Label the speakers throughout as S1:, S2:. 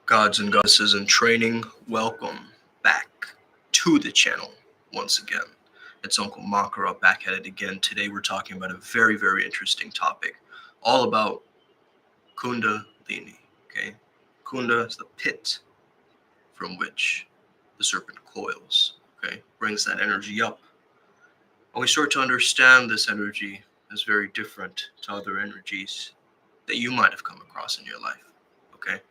S1: Gods and goddesses in training, welcome back to the channel once again. It's Uncle Makara back at it again. Today we're talking about a very, very interesting topic, all about Kundalini. Okay, Kunda is the pit from which the serpent coils. Okay, brings that energy up. And we start to understand this energy is very different to other energies that you might have come across in your life. Okay.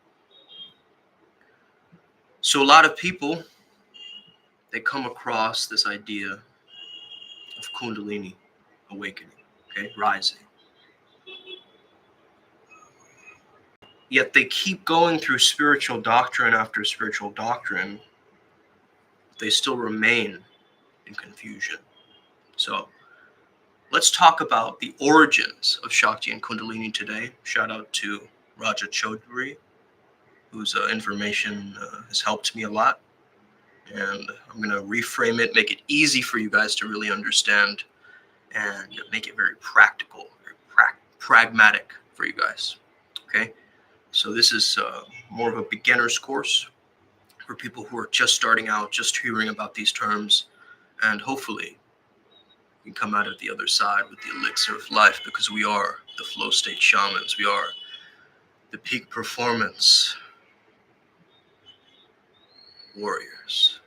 S1: So a lot of people, they come across this idea of Kundalini awakening, okay, rising. Yet they keep going through spiritual doctrine after spiritual doctrine. They still remain in confusion. So let's talk about the origins of Shakti and Kundalini today. Shout out to Raja Chaudhary, whose information has helped me a lot. And I'm going to reframe it, make it easy for you guys to really understand, and make it very practical, very pragmatic for you guys. Okay, so this is more of a beginner's course for people who are just starting out, just hearing about these terms, and hopefully you can come out of the other side with the elixir of life, because we are the flow state shamans. We are the peak performance warriors.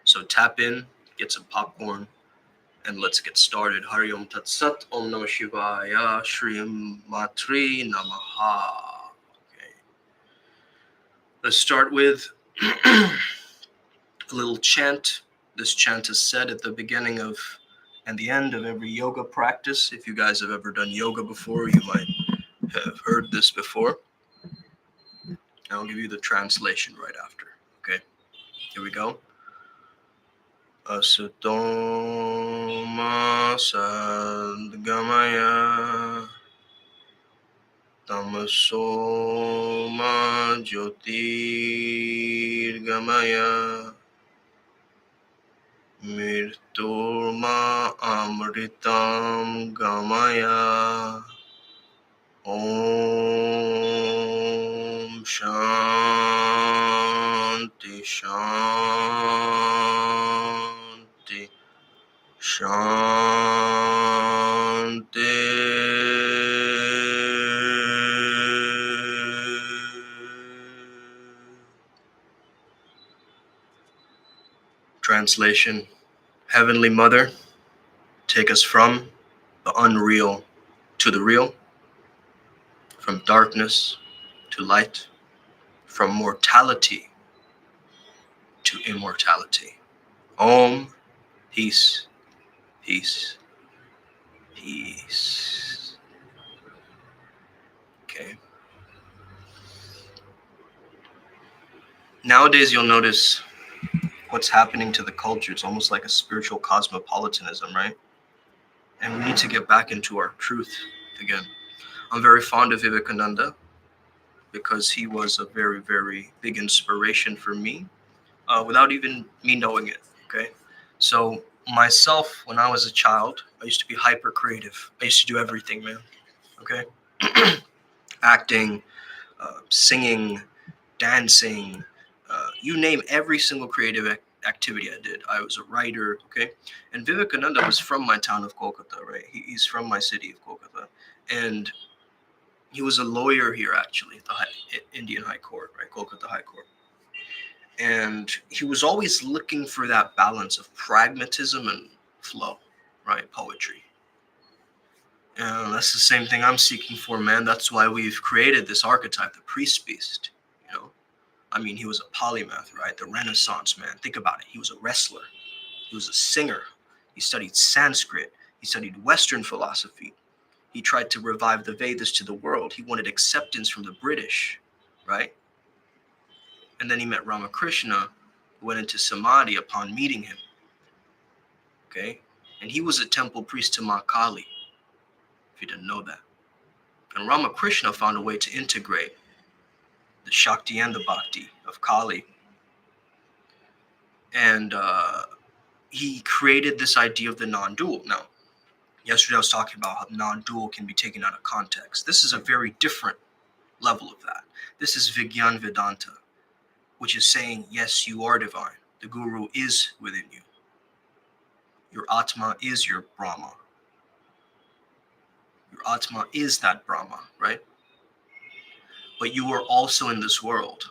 S1: So tap in, get some popcorn, and let's get started. Hari Om Tat Sat, Om Namah Shivaya, Shri Matri Namaha. Okay. Let's start with a little chant. This chant is said at the beginning of and the end of every yoga practice. If you guys have ever done yoga before, you might have heard this before. I'll give you the translation right after. Okay, here we go. Asutoma sadgamaya tamasoma jyotirgamaya mirturma amritam gamaya. Om Shanti Shanti Shanti. Translation: Heavenly Mother, take us from the unreal to the real, from darkness to light, from mortality to immortality. Om, peace, peace, peace. Okay. Nowadays, you'll notice what's happening to the culture. It's almost like a spiritual cosmopolitanism, right? And we need to get back into our truth again. I'm very fond of Vivekananda because he was a very, very big inspiration for me without even me knowing it, okay? So myself, when I was a child, I used to be hyper creative. I used to do everything, man, okay? Acting, singing, dancing, you name every single creative activity I did. I was a writer, okay? And Vivekananda was from my town of Kolkata, right? He's from my city of Kolkata. And he was a lawyer here, actually, at the Indian High Court, right? Kolkata High Court. And he was always looking for that balance of pragmatism and flow, right? Poetry. And that's the same thing I'm seeking for, man. That's why we've created this archetype, the priest beast, you know? I mean, he was a polymath, right? The Renaissance man. Think about it. He was a wrestler. He was a singer. He studied Sanskrit. He studied Western philosophy. He tried to revive the Vedas to the world. He wanted acceptance from the British, right? And then he met Ramakrishna, who went into samadhi upon meeting him, okay? And he was a temple priest to Ma Kali, if you didn't know that. And Ramakrishna found a way to integrate the Shakti and the Bhakti of Kali. And he created this idea of the non-dual. Now, yesterday I was talking about how non-dual can be taken out of context. This is a very different level of that. This is Vigan Vidanta, which is saying, yes, you are divine. The Guru is within you. Your Atma is your Brahma. Your Atma is that Brahma, right? But you are also in this world.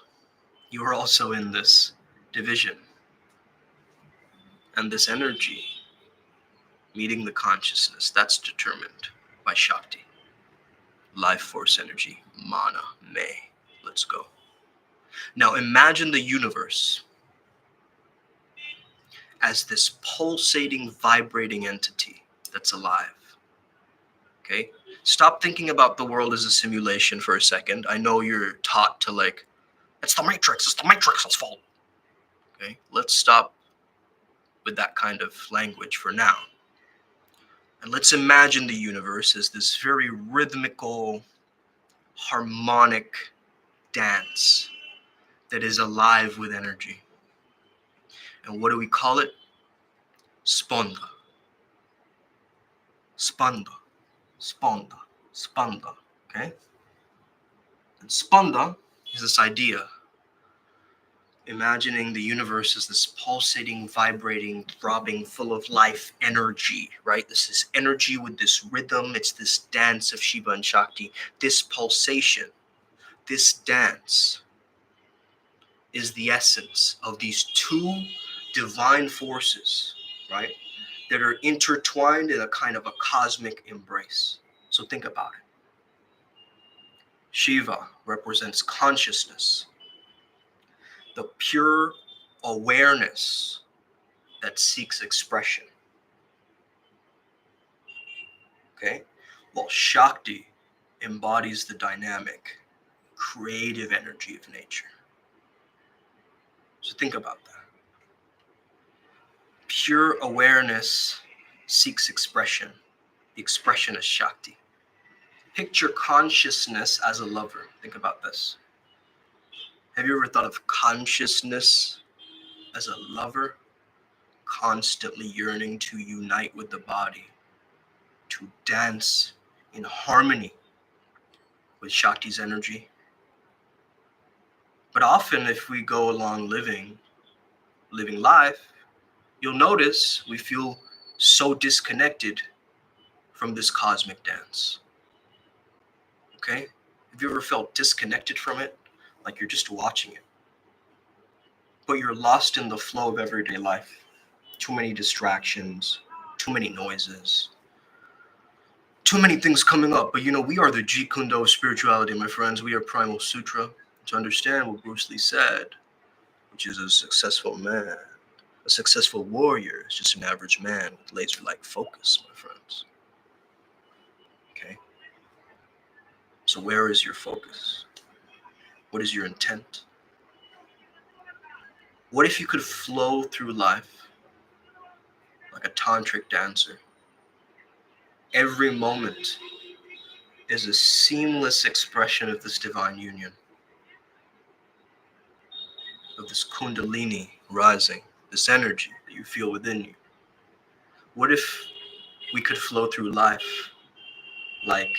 S1: You are also in this division. And this energy meeting the consciousness, that's determined by Shakti. Life force energy, mana, may. Let's go. Now imagine the universe as this pulsating, vibrating entity that's alive. Okay? Stop thinking about the world as a simulation for a second. I know you're taught to it's the Matrix's fault. Okay? Let's stop with that kind of language for now. And let's imagine the universe as this very rhythmical, harmonic dance that is alive with energy. And what do we call it? Sponda. Spanda. Sponda. Spanda. Okay? And Spanda is this idea. Imagining the universe as this pulsating, vibrating, throbbing, full of life energy, right? This is energy with this rhythm. It's this dance of Shiva and Shakti. This pulsation, this dance is the essence of these two divine forces, right? That are intertwined in a kind of a cosmic embrace. So think about it. Shiva represents consciousness, the pure awareness that seeks expression. Okay? While Shakti embodies the dynamic, creative energy of nature. So think about that. Pure awareness seeks expression. The expression is Shakti. Picture consciousness as a lover. Think about this. Have you ever thought of consciousness as a lover? Constantly yearning to unite with the body, to dance in harmony with Shakti's energy. But often if we go along living life, you'll notice we feel so disconnected from this cosmic dance. Okay? Have you ever felt disconnected from it? Like you're just watching it. But you're lost in the flow of everyday life. Too many distractions, too many noises, too many things coming up. But we are the Kundo of spirituality, my friends. We are Primal Sutra. To understand what Bruce Lee said, which is a successful man, a successful warrior is just an average man with laser-like focus, my friends. Okay? So where is your focus? What is your intent? What if you could flow through life like a tantric dancer? Every moment is a seamless expression of this divine union, of this Kundalini rising, this energy that you feel within you. What if we could flow through life like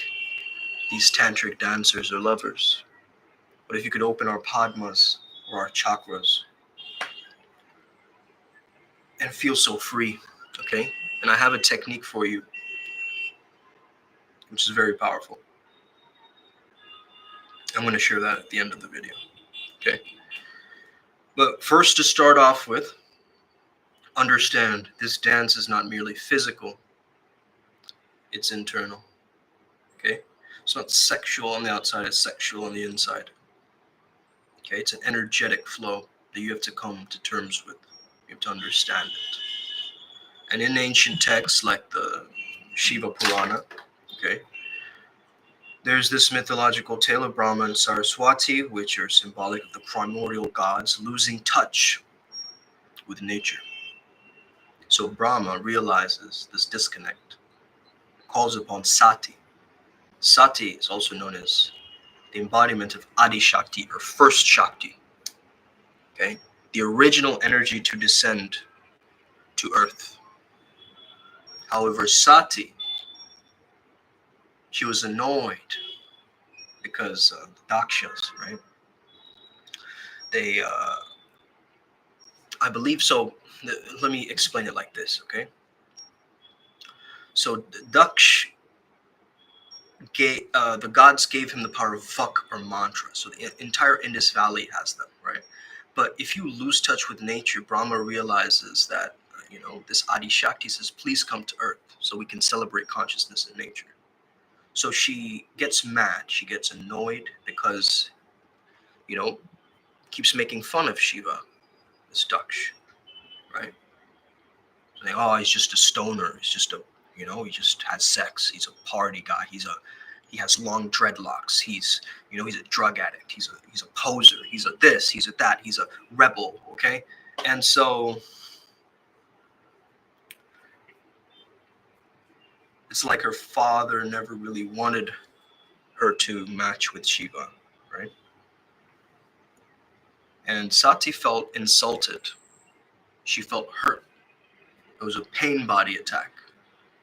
S1: these tantric dancers or lovers? What if you could open our padmas or our chakras and feel so free, okay? And I have a technique for you, which is very powerful. I'm going to share that at the end of the video, okay? But first, to start off with, understand this dance is not merely physical, it's internal, okay? It's not sexual on the outside, it's sexual on the inside, okay? It's an energetic flow that you have to come to terms with. You have to understand it. And in ancient texts like the Shiva Purana, okay, there's this mythological tale of Brahma and Saraswati, which are symbolic of the primordial gods losing touch with nature. So Brahma realizes this disconnect, calls upon Sati. Sati is also known as the embodiment of Adi Shakti, or first Shakti, okay, the original energy to descend to earth. However, Sati, she was annoyed because the Dakshas, right? They, I believe so. Let me explain it like this, okay? So Daksh the gods gave him the power of Vak or mantra. So the entire Indus Valley has them, right? But if you lose touch with nature, Brahma realizes that, this Adi Shakti says, please come to earth so we can celebrate consciousness in nature. So she gets mad. She gets annoyed because, keeps making fun of Shiva, this Daksh, right? Saying, oh, he's just a stoner. He's just he just has sex. He's a party guy. He has long dreadlocks. He's a drug addict. He's a poser. He's a this. He's a that. He's a rebel. Okay, and so it's like her father never really wanted her to match with Shiva, right? And Sati felt insulted. She felt hurt. It was a pain body attack,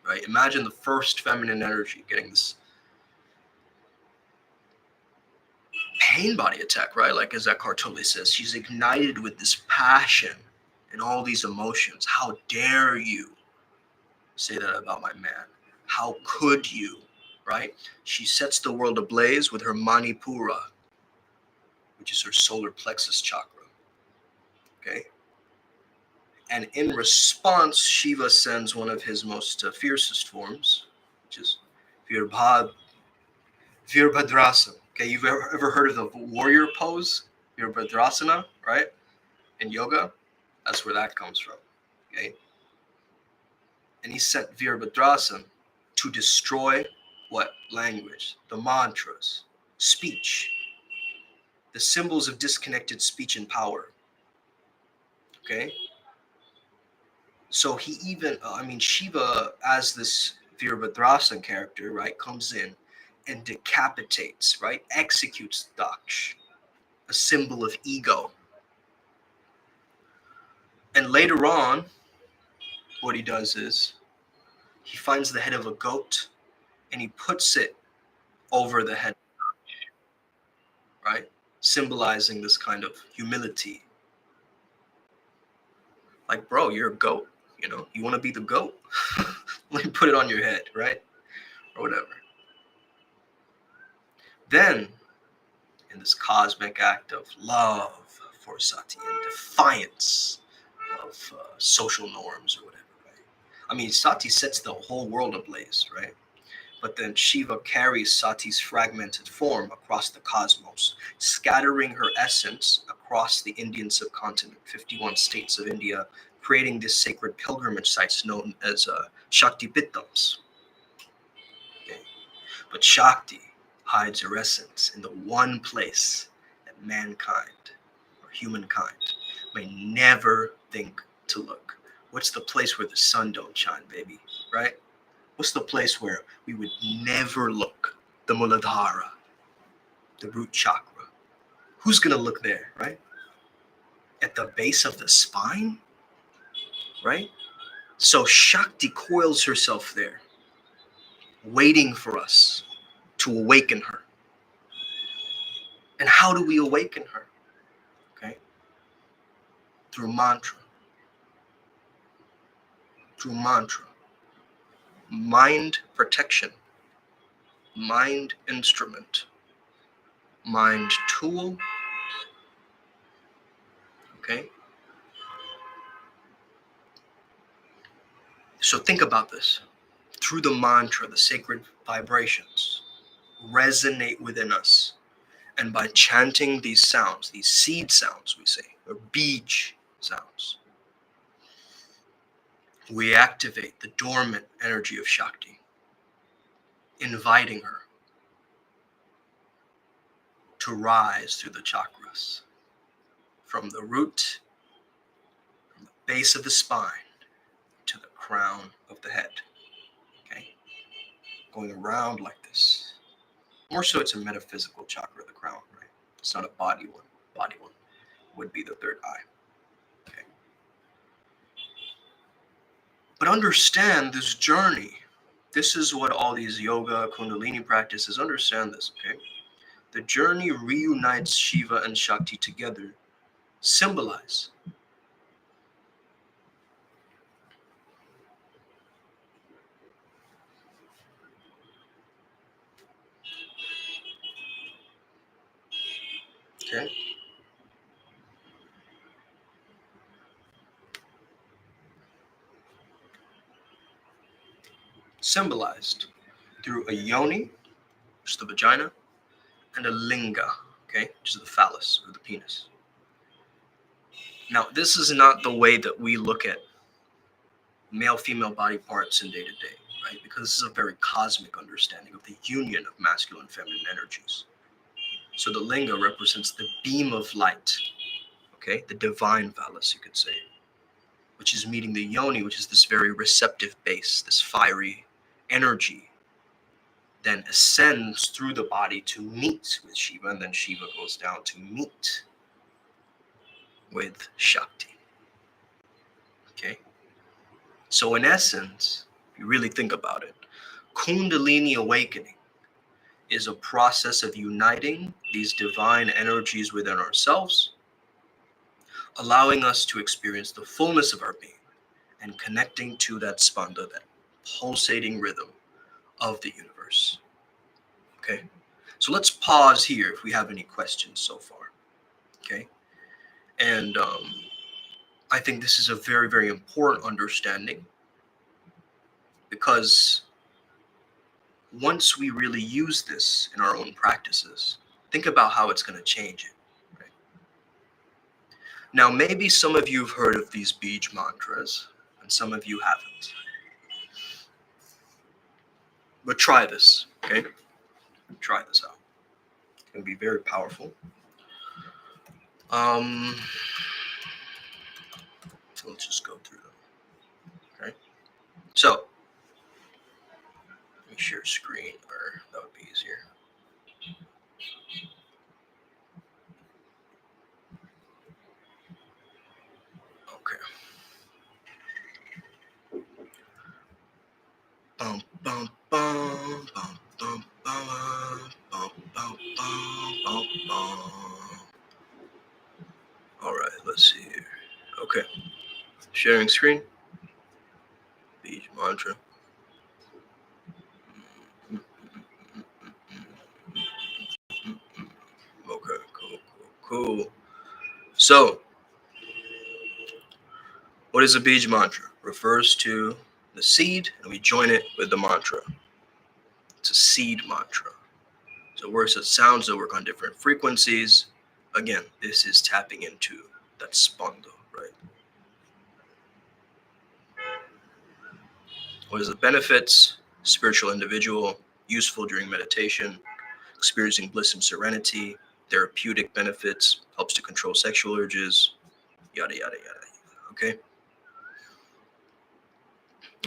S1: right? Imagine the first feminine energy getting this pain body attack, right? Like as Eckhart Tolle says, she's ignited with this passion and all these emotions. How dare you say that about my man? How could you, right? She sets the world ablaze with her Manipura, which is her solar plexus chakra, okay? And in response, Shiva sends one of his most fiercest forms, which is Virabhadrasana. Okay, you've ever heard of the warrior pose? Virabhadrasana, right? In yoga, that's where that comes from, okay? And he sent Virabhadrasana to destroy what? Language, the mantras, speech, the symbols of disconnected speech and power, okay? So he even, Shiva, as this Virabhadrasana character, right, comes in and decapitates, right, executes Daksh, a symbol of ego. And later on, what he does is he finds the head of a goat and he puts it over the head, right? Symbolizing this kind of humility. Like, bro, you're a goat, you want to be the goat? Let me put it on your head, right? Or whatever. Then, in this cosmic act of love for Sati and defiance of social norms or whatever, right? Sati sets the whole world ablaze, right? But then Shiva carries Sati's fragmented form across the cosmos, scattering her essence across the Indian subcontinent, 51 states of India, creating these sacred pilgrimage sites known as Shakti Pitams. Okay. But Shakti hides her essence in the one place that mankind or humankind may never think to look. What's the place where the sun don't shine, baby, right? What's the place where we would never look? The Muladhara, the root chakra. Who's going to look there, right? At the base of the spine, right? So Shakti coils herself there, waiting for us to awaken her. And how do we awaken her? Okay? Through mantra. Through mantra. Mind protection. Mind instrument. Mind tool. Okay? So think about this. Through the mantra, the sacred vibrations resonate within us. And by chanting these sounds, these seed sounds, we say, or bij sounds, we activate the dormant energy of Shakti, inviting her to rise through the chakras, from the root, from the base of the spine, to the crown of the head. Okay? Going around like this. More so, it's a metaphysical chakra, the crown, right? It's not a body one. Body one would be the third eye. Okay. But understand this journey. This is what all these yoga, Kundalini practices, understand this, okay? the journey reunites Shiva and Shakti together, symbolize? Okay. Symbolized through a yoni, which is the vagina, and a linga, okay, which is the phallus or the penis. Now, this is not the way that we look at male-female body parts in day-to-day, right? Because this is a very cosmic understanding of the union of masculine and feminine energies. So the linga represents the beam of light, okay, the divine phallus, you could say, which is meeting the yoni, which is this very receptive base, this fiery energy, then ascends through the body to meet with Shiva, and then Shiva goes down to meet with Shakti. Okay? So in essence, if you really think about it, Kundalini awakening is a process of uniting these divine energies within ourselves, allowing us to experience the fullness of our being and connecting to that spanda, that pulsating rhythm of the universe. Okay? So let's pause here if we have any questions so far. Okay? And I think this is a very, very important understanding, because once we really use this in our own practices, think about how it's going to change it. Right? Now, maybe some of you have heard of these Bij mantras, and some of you haven't. But try this, okay? Try this out. It can be very powerful. Let's just go through them. Okay. So, let me share screen, or that would be easier. Okay. Bum bum bum bum bum bum bum bum bum bum. All right, let's see here. Okay, sharing screen. Bij mantra. Okay, cool. So, what is a Bij mantra? Refers to the seed, and we join it with the mantra. It's a seed mantra. So words that sounds that work on different frequencies. Again, this is tapping into that spanda, right? What is the benefits? Spiritual individual, useful during meditation, experiencing bliss and serenity, therapeutic benefits, helps to control sexual urges, yada, yada, yada. Okay?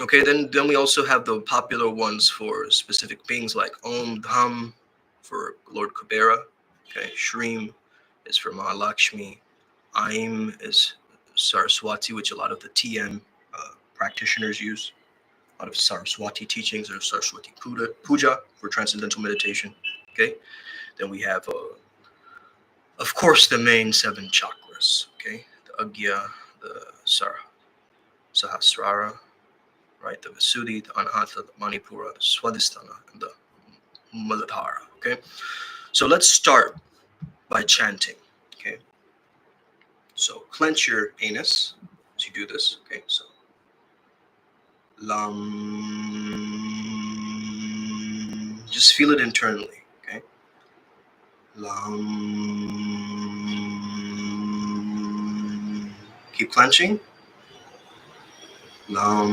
S1: Okay, then we also have the popular ones for specific beings like Om Dham for Lord Kubera. Okay, Shreem is for Mahalakshmi. Aim is Saraswati, which a lot of the TM practitioners use. A lot of Saraswati teachings or Saraswati Puja for transcendental meditation. Okay, then we have, of course, the main 7 chakras. Okay, the Agya, the Sahasrara, right? The Visuddhi, the Anahata, the Manipura, the Swadhisthana, and the Muladhara. Okay, so let's start by chanting. Okay, so clench your anus as you do this. Okay, so Lam. Just feel it internally. Okay, Lam. Keep clenching. Lam.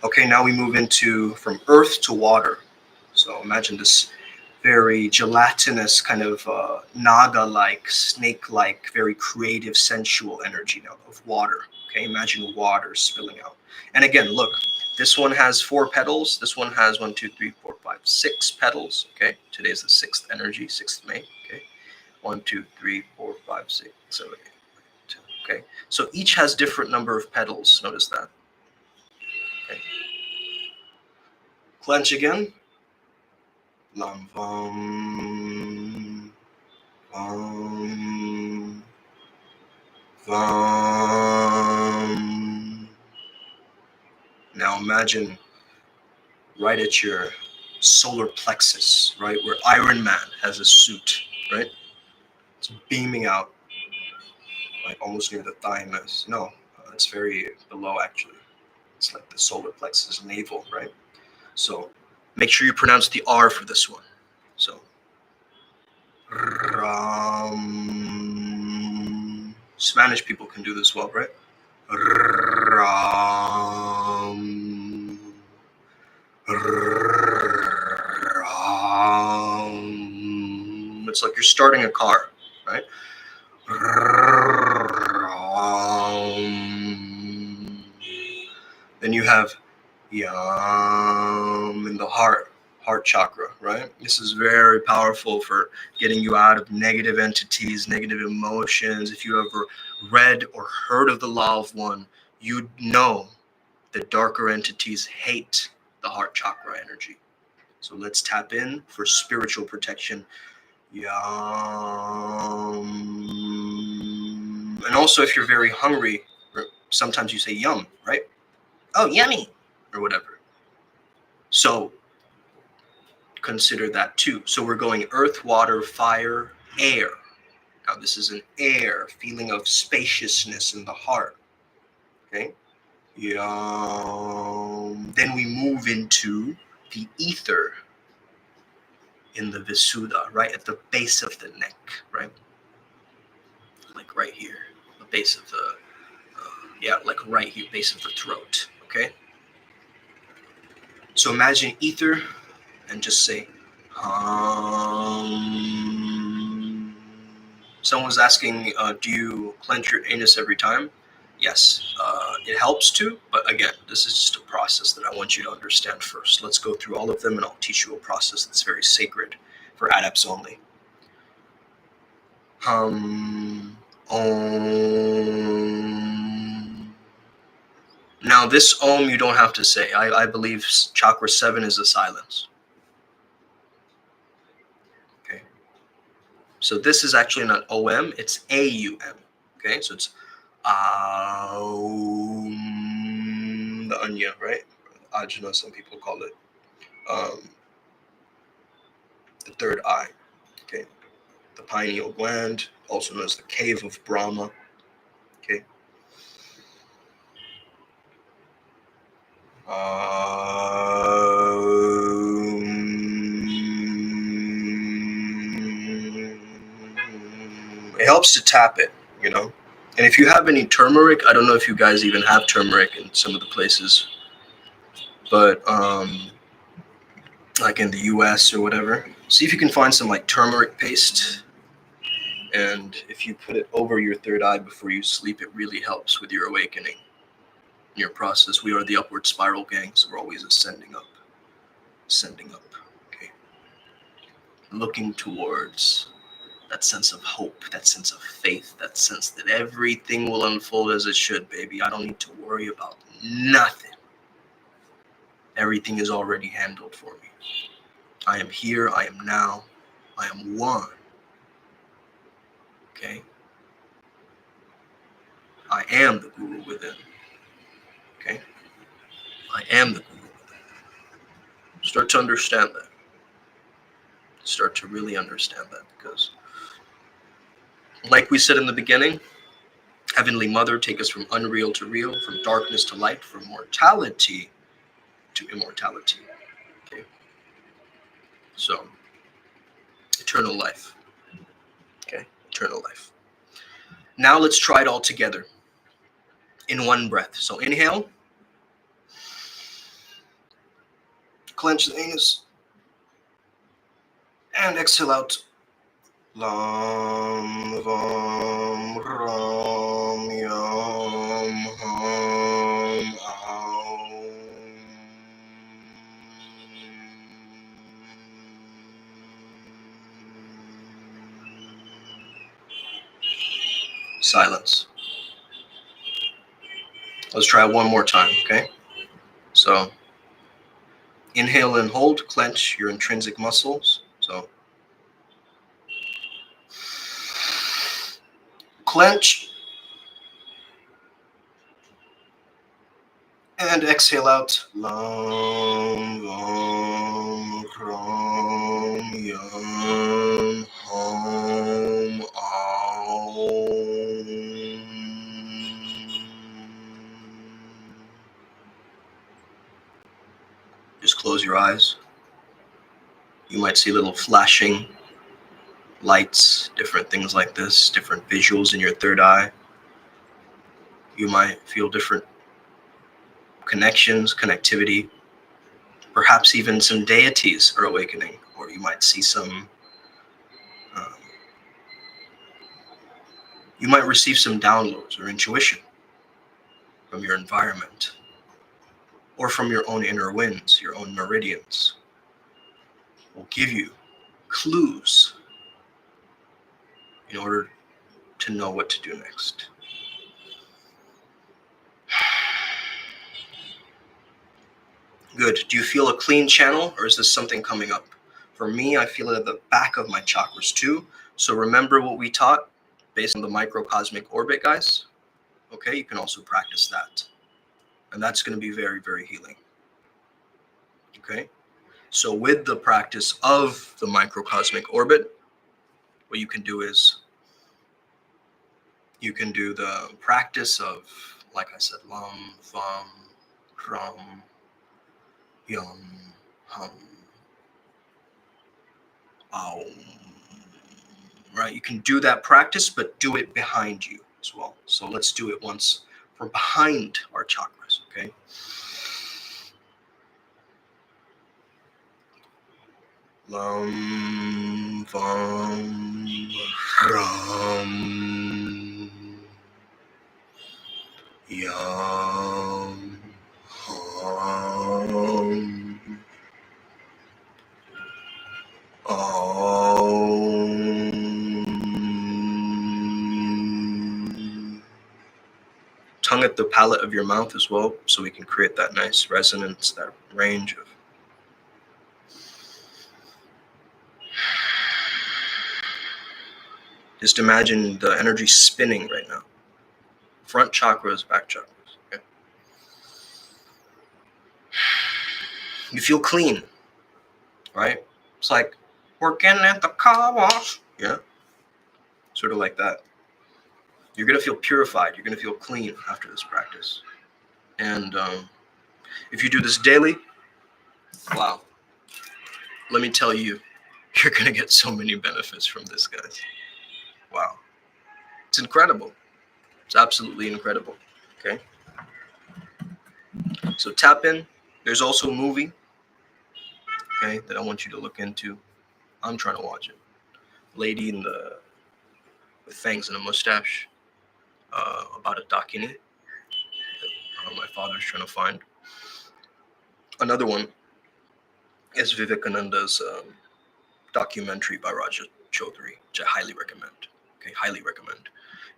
S1: Okay, now we move into from earth to water. So imagine this very gelatinous kind of naga-like, snake-like, very creative, sensual energy now of water. Okay, imagine water spilling out. And again, look, this one has 4 petals. This one has 1, 2, 3, 4, 5, 6 petals. Okay, today's the 6th energy, 6th May. Okay, 1, 2, 3, 4, 5, 6, 7, 8, 9, 10. Okay, so each has different number of petals. Notice that. Okay. Clench again. Lam Vam Vam Vam. Now imagine right at your solar plexus, right, where Iron Man has a suit, right? It's beaming out, like almost near the thymus. No, it's very below actually. It's like the solar plexus navel, right? So make sure you pronounce the R for this one. So Ram. Spanish people can do this well, right? Ram. Ram. It's like you're starting a car, right? Ram. Then you have Yam in the heart chakra, right? This is very powerful for getting you out of negative entities, negative emotions. If you ever read or heard of the Law of One, you'd know that darker entities hate the heart chakra energy. So let's tap in for spiritual protection. Yum. And also, if you're very hungry, sometimes you say yum, right? Oh, yummy, or whatever. So consider that too. So we're going earth, water, fire, air. Now this is an air, feeling of spaciousness in the heart. Okay. Then we move into the ether in the Visuddha, right at the base of the neck, right? Like right here, the base of the, like right here, base of the throat, okay? So imagine ether and just say, Someone's asking, do you clench your anus every time? Yes, it helps to, but again, this is just a process that I want you to understand first. Let's go through all of them and I'll teach you a process that's very sacred for adepts only. Om. Now this Om you don't have to say. I believe chakra 7 is a silence. Okay. So this is actually not OM, it's AUM. Okay, so it's Aum, the onion, right? Ajna, some people call it. The third eye. Okay. The pineal gland, also known as the cave of Brahma. Okay. It helps to tap it, you know. And if you have any turmeric, I don't know if you guys even have turmeric in some of the places, but like in the US or whatever, see if you can find some like turmeric paste. And if you put it over your third eye before you sleep, it really helps with your awakening, your process. We are the upward spiral gang, so we're always ascending up, okay? Looking towards that sense of hope, that sense of faith, that sense that everything will unfold as it should, baby. I don't need to worry about nothing. Everything is already handled for me. I am here, I am now, I am one. Okay? I am the guru within. Okay? I am the guru within. Start to understand that. Start to really understand that, because like we said in the beginning, Heavenly Mother, take us from unreal to real, from darkness to light, from mortality to immortality. Okay? So, eternal life. Okay? Eternal life. Now let's try it all together in one breath. So inhale. Clench the anus. And exhale out. Lam, vam, ram, yam, ham, aum. Silence. Let's try it one more time, okay? So Inhale and hold, clench your intrinsic muscles. So clench and exhale out. Lam, vam, ram, yam, hum, aum. Just close your eyes. You might see little flashing lights, different things like this, different visuals in your third eye. You might feel different connections, connectivity, perhaps even some deities are awakening, or you might see some, you might receive some downloads or intuition from your environment, or from your own inner winds, your own meridians, will give you clues in order to know what to do next. Good. Do you feel a clean channel, or is this something coming up? For me, I feel it at the back of my chakras too. So remember what we taught based on the microcosmic orbit, guys? Okay, you can also practice that. And that's going to be very, very healing. Okay? So with the practice of the microcosmic orbit, what you can do is you can do the practice of, like I said, lam, vam, ram, yum, hum, aum. Right? You can do that practice, but do it behind you as well. So let's do it once from behind our chakras, okay? Lam, vam, ram, yam, hum, aum. Tongue at the palate of your mouth as well, so we can create that nice resonance, that range of. Just imagine the energy spinning right now. Front chakras, back chakras. Okay? You feel clean, right? It's like working at the car wash. Yeah? Sort of like that. You're going to feel purified. You're going to feel clean after this practice. And if you do this daily, wow. Let me tell you, you're going to get so many benefits from this, guys. Wow. It's incredible. It's absolutely incredible. Okay? So tap in. There's also a movie, okay, that I want you to look into. I'm trying to watch it. Lady in the with fangs and a mustache, about a Dakini that my father's trying to find. Another one is Vivekananda's documentary by Raja Chaudhary, which I highly recommend. Okay, highly recommend.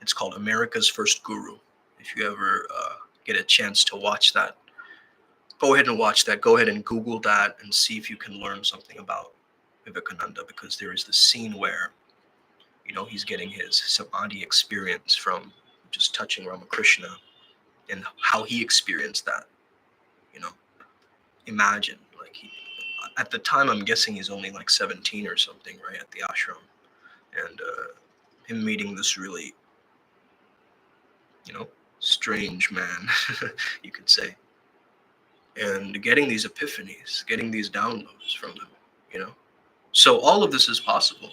S1: It's called America's First Guru. If you ever get a chance to watch that, go ahead and watch that. Go ahead and Google that and see if you can learn something about Vivekananda, because there is this scene where, you know, he's getting his samadhi experience from just touching Ramakrishna and how he experienced that. You know, imagine, like, he, at the time, I'm guessing he's only like 17 or something, right, at the ashram, and him meeting this really, you know, strange man, you could say, and getting these epiphanies, getting these downloads from them, you know. So all of this is possible.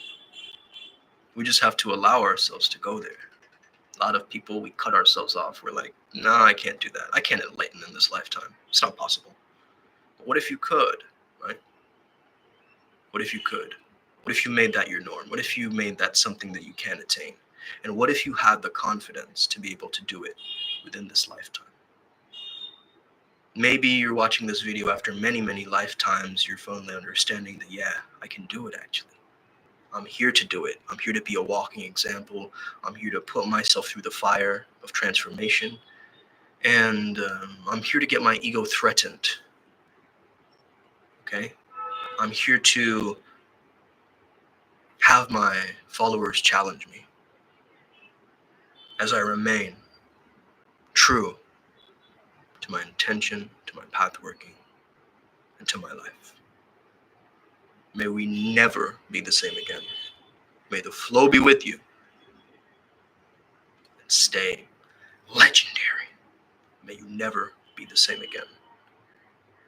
S1: We just have to allow ourselves to go there. A lot of people, we cut ourselves off. We're like, nah, I can't do that. I can't enlighten in this lifetime. It's not possible. But what if you could, right? What if you could? What if you made that your norm? What if you made that something that you can attain? And what if you had the confidence to be able to do it within this lifetime? Maybe you're watching this video after many, many lifetimes. You're finally understanding that, yeah, I can do it actually. I'm here to do it. I'm here to be a walking example. I'm here to put myself through the fire of transformation. And I'm here to get my ego threatened. Okay? I'm here to have my followers challenge me as I remain true to my intention, to my path working, and to my life. May we never be the same again. May the flow be with you and stay legendary. May you never be the same again.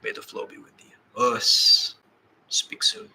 S1: May the flow be with you. Us. Speak soon.